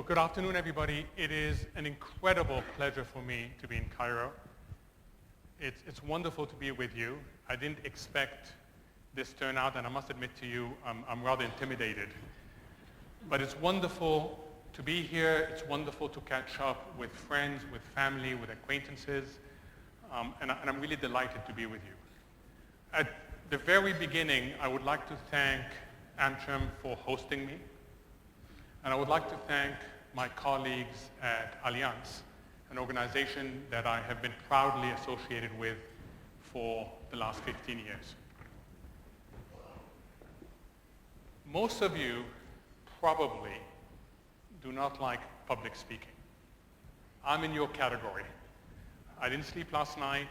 Good afternoon, everybody. It is an incredible pleasure for me to be in Cairo. It's wonderful to be with you. I didn't expect this turnout, and I must admit to you, I'm rather intimidated. But it's wonderful to be here. It's wonderful to catch up with friends, with family, with acquaintances, and I'm really delighted to be with you. At the very beginning, I would like to thank AmCham for hosting me, and I would like to thank my colleagues at Allianz, an organization that I have been proudly associated with for the last 15 years. Most of you probably do not like public speaking. I'm in your category. I didn't sleep last night,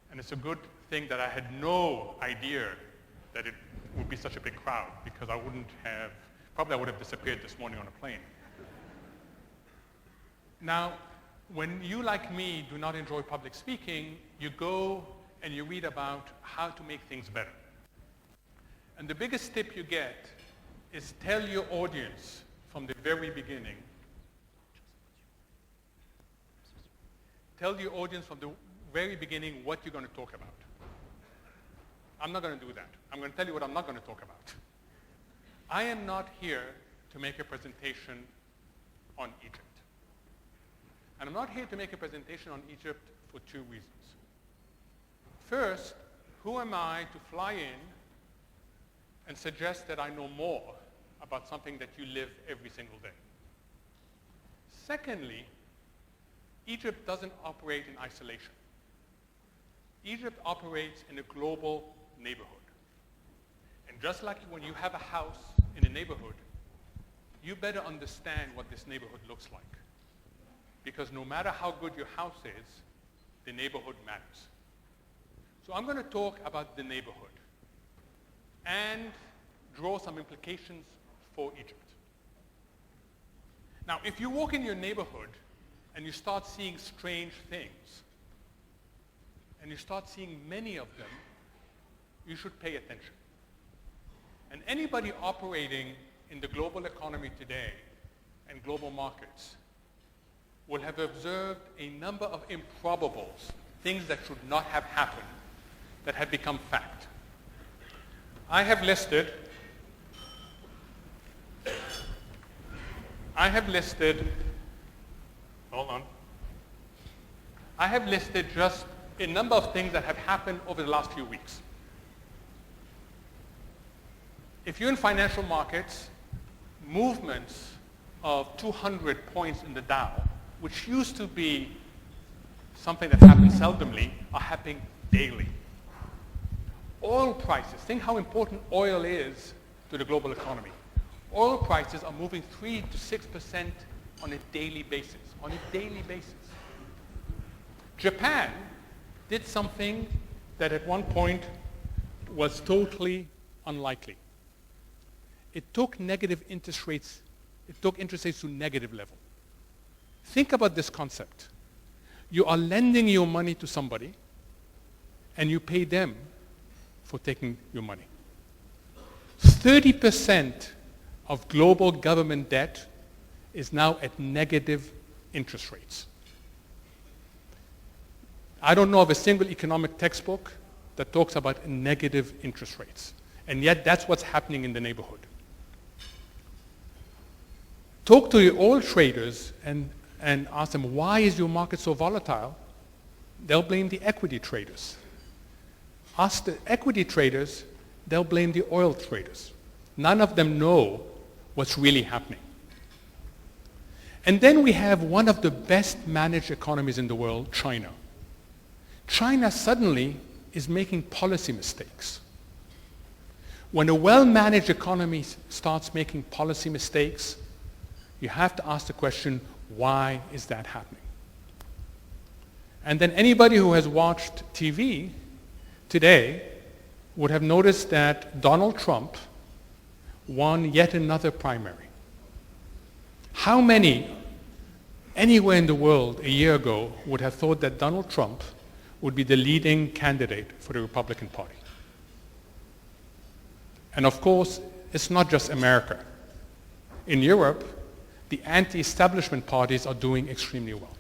and it's a good thing that I had no idea that it would be such a big crowd, because I would have disappeared this morning on a plane. Now, when you, like me, do not enjoy public speaking, you go and you read about how to make things better. And the biggest tip you get is tell your audience from the very beginning. Tell your audience from the very beginning what you're going to talk about. I'm not going to do that. I'm going to tell you what I'm not going to talk about. I am not here to make a presentation on Egypt. And I'm not here to make a presentation on Egypt for two reasons. First, who am I to fly in and suggest that I know more about something that you live every single day? Secondly, Egypt doesn't operate in isolation. Egypt operates in a global neighborhood. And just like when you have a house in a neighborhood, you better understand what this neighborhood looks like. Because no matter how good your house is, the neighborhood matters. So I'm going to talk about the neighborhood and draw some implications for Egypt. Now, if you walk in your neighborhood and you start seeing strange things, and you start seeing many of them, you should pay attention. And anybody operating in the global economy today and global markets will have observed a number of improbables, things that should not have happened, that have become fact. I have listed just a number of things that have happened over the last few weeks. If you're in financial markets, movements of 200 points in the Dow, which used to be something that happened seldomly, are happening daily. Oil prices, think how important oil is to the global economy. Oil prices are moving 3 to 6% on a daily basis, Japan did something that at one point was totally unlikely. It took interest rates to negative level. Think about this concept. You are lending your money to somebody, and you pay them for taking your money. 30% of global government debt is now at negative interest rates. I don't know of a single economic textbook that talks about negative interest rates, and yet that's what's happening in the neighborhood. Talk to your oil traders and ask them, why is your market so volatile? They'll blame the equity traders. Ask the equity traders, they'll blame the oil traders. None of them know what's really happening. And then we have one of the best managed economies in the world, China. China suddenly is making policy mistakes. When a well-managed economy starts making policy mistakes, you have to ask the question, why is that happening? And then anybody who has watched TV today would have noticed that Donald Trump won yet another primary. How many anywhere in the world a year ago would have thought that Donald Trump would be the leading candidate for the Republican Party? And of course, it's not just America. In Europe, the anti-establishment parties are doing extremely well.